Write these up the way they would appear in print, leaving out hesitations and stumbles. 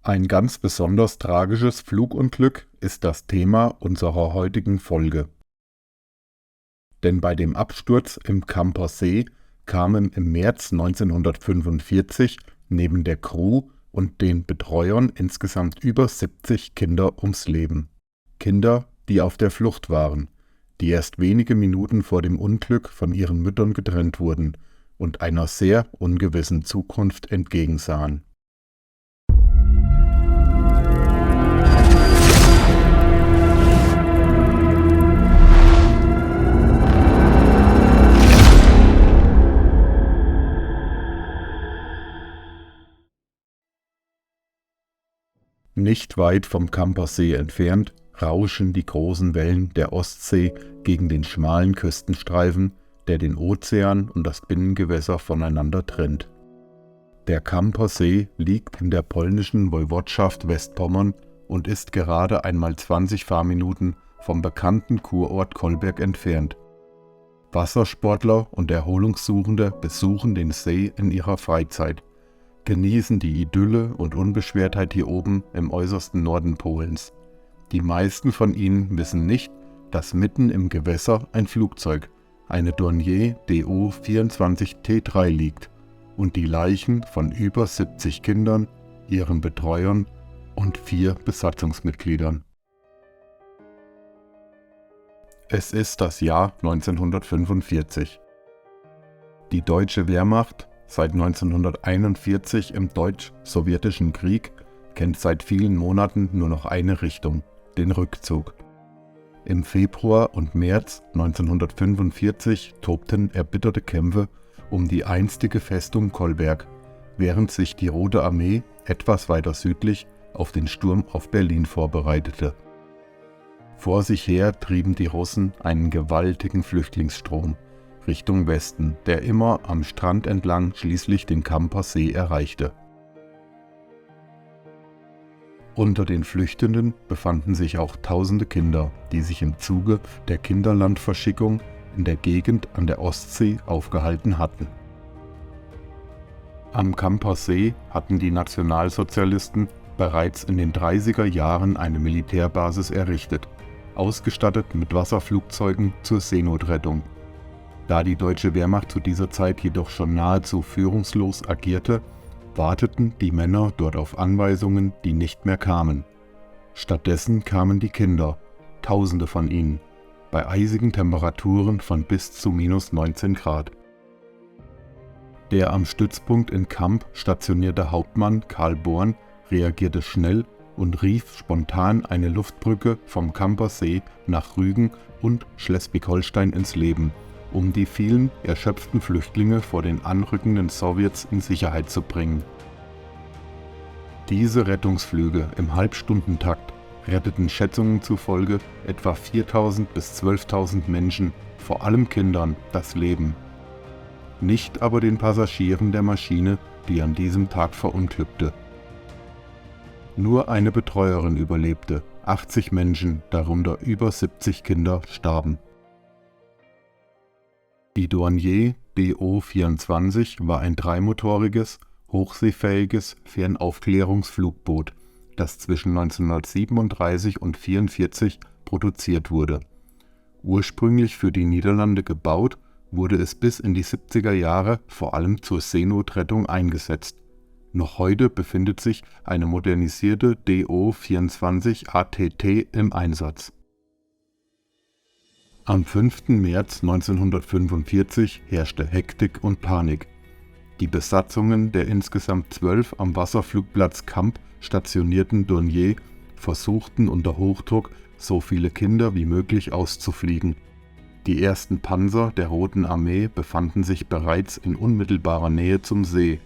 Ein ganz besonders tragisches Flugunglück ist das Thema unserer heutigen Folge. Denn bei dem Absturz im Camper See kamen im März 1945 neben der Crew und den Betreuern insgesamt über 70 Kinder ums Leben. Kinder, die auf der Flucht waren, die erst wenige Minuten vor dem Unglück von ihren Müttern getrennt wurden und einer sehr ungewissen Zukunft entgegensahen. Nicht weit vom Campersee entfernt rauschen die großen Wellen der Ostsee gegen den schmalen Küstenstreifen, der den Ozean und das Binnengewässer voneinander trennt. Der Campersee liegt in der polnischen Woiwodschaft Westpommern und ist gerade einmal 20 Fahrminuten vom bekannten Kurort Kolberg entfernt. Wassersportler und Erholungssuchende besuchen den See in ihrer Freizeit, genießen die Idylle und Unbeschwertheit hier oben im äußersten Norden Polens. Die meisten von ihnen wissen nicht, dass mitten im Gewässer ein Flugzeug, eine Dornier Do-24T3 liegt und die Leichen von über 70 Kindern, ihren Betreuern und 4 Besatzungsmitgliedern. Es ist das Jahr 1945. Die deutsche Wehrmacht, seit 1941 im Deutsch-Sowjetischen Krieg, kennt seit vielen Monaten nur noch eine Richtung, den Rückzug. Im Februar und März 1945 tobten erbitterte Kämpfe um die einstige Festung Kolberg, während sich die Rote Armee etwas weiter südlich auf den Sturm auf Berlin vorbereitete. Vor sich her trieben die Russen einen gewaltigen Flüchtlingsstrom Richtung Westen, der immer am Strand entlang schließlich den Campersee erreichte. Unter den Flüchtenden befanden sich auch tausende Kinder, die sich im Zuge der Kinderlandverschickung in der Gegend an der Ostsee aufgehalten hatten. Am Campersee hatten die Nationalsozialisten bereits in den 30er Jahren eine Militärbasis errichtet, ausgestattet mit Wasserflugzeugen zur Seenotrettung. Da die deutsche Wehrmacht zu dieser Zeit jedoch schon nahezu führungslos agierte, warteten die Männer dort auf Anweisungen, die nicht mehr kamen. Stattdessen kamen die Kinder, Tausende von ihnen, bei eisigen Temperaturen von bis zu -19 Grad. Der am Stützpunkt in Kamp stationierte Hauptmann Karl Born reagierte schnell und rief spontan eine Luftbrücke vom Campersee nach Rügen und Schleswig-Holstein ins Leben, um die vielen erschöpften Flüchtlinge vor den anrückenden Sowjets in Sicherheit zu bringen. Diese Rettungsflüge im Halbstundentakt retteten Schätzungen zufolge etwa 4.000 bis 12.000 Menschen, vor allem Kindern, das Leben. Nicht aber den Passagieren der Maschine, die an diesem Tag verunglückte. Nur eine Betreuerin überlebte, 80 Menschen, darunter über 70 Kinder, starben. Die Dornier Do-24 war ein dreimotoriges, hochseefähiges Fernaufklärungsflugboot, das zwischen 1937 und 1944 produziert wurde. Ursprünglich für die Niederlande gebaut, wurde es bis in die 70er Jahre vor allem zur Seenotrettung eingesetzt. Noch heute befindet sich eine modernisierte Do-24 ATT im Einsatz. Am 5. März 1945 herrschte Hektik und Panik. Die Besatzungen der insgesamt 12 am Wasserflugplatz Kamp stationierten Dornier versuchten unter Hochdruck so viele Kinder wie möglich auszufliegen. Die ersten Panzer der Roten Armee befanden sich bereits in unmittelbarer Nähe zum See.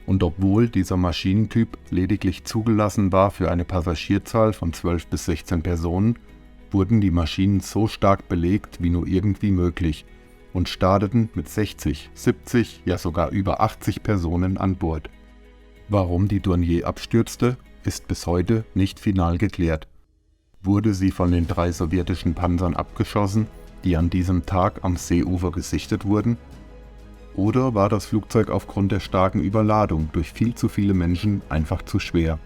Und obwohl dieser Maschinentyp lediglich zugelassen war für eine Passagierzahl von 12 bis 16 Personen, wurden die Maschinen so stark belegt wie nur irgendwie möglich und starteten mit 60, 70, ja sogar über 80 Personen an Bord. Warum die Dornier abstürzte, ist bis heute nicht final geklärt. Wurde sie von den 3 sowjetischen Panzern abgeschossen, die an diesem Tag am Seeufer gesichtet wurden? Oder war das Flugzeug aufgrund der starken Überladung durch viel zu viele Menschen einfach zu schwer?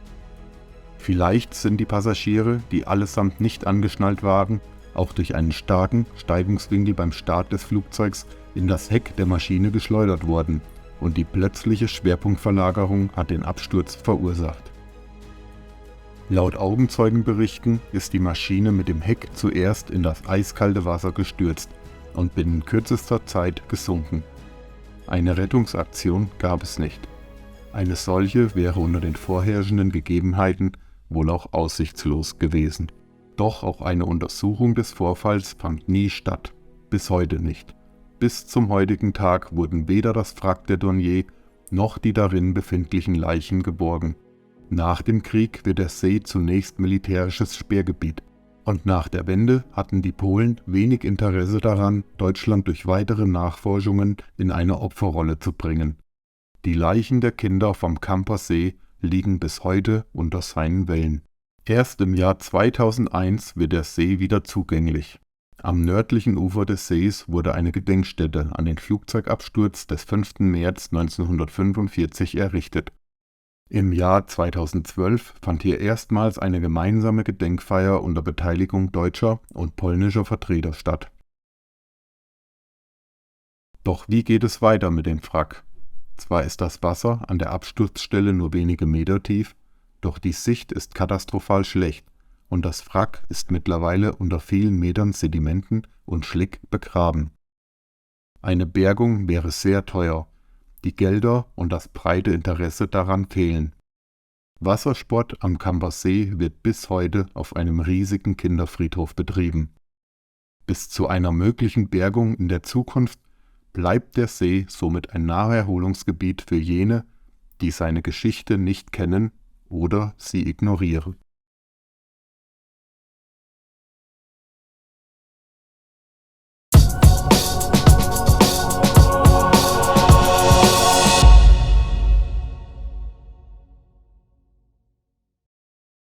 Vielleicht sind die Passagiere, die allesamt nicht angeschnallt waren, auch durch einen starken Steigungswinkel beim Start des Flugzeugs in das Heck der Maschine geschleudert worden und die plötzliche Schwerpunktverlagerung hat den Absturz verursacht. Laut Augenzeugenberichten ist die Maschine mit dem Heck zuerst in das eiskalte Wasser gestürzt und binnen kürzester Zeit gesunken. Eine Rettungsaktion gab es nicht. Eine solche wäre unter den vorherrschenden Gegebenheiten wohl auch aussichtslos gewesen. Doch auch eine Untersuchung des Vorfalls fand nie statt, bis heute nicht. Bis zum heutigen Tag wurden weder das Wrack der Dornier noch die darin befindlichen Leichen geborgen. Nach dem Krieg wird der See zunächst militärisches Sperrgebiet und nach der Wende hatten die Polen wenig Interesse daran, Deutschland durch weitere Nachforschungen in eine Opferrolle zu bringen. Die Leichen der Kinder vom Camper See liegen bis heute unter seinen Wellen. Erst im Jahr 2001 wird der See wieder zugänglich. Am nördlichen Ufer des Sees wurde eine Gedenkstätte an den Flugzeugabsturz des 5. März 1945 errichtet. Im Jahr 2012 fand hier erstmals eine gemeinsame Gedenkfeier unter Beteiligung deutscher und polnischer Vertreter statt. Doch wie geht es weiter mit dem Wrack? Zwar ist das Wasser an der Absturzstelle nur wenige Meter tief, doch die Sicht ist katastrophal schlecht und das Wrack ist mittlerweile unter vielen Metern Sedimenten und Schlick begraben. Eine Bergung wäre sehr teuer, die Gelder und das breite Interesse daran fehlen. Wassersport am Camper See wird bis heute auf einem riesigen Kinderfriedhof betrieben. Bis zu einer möglichen Bergung in der Zukunft bleibt der See somit ein Naherholungsgebiet für jene, die seine Geschichte nicht kennen oder sie ignorieren.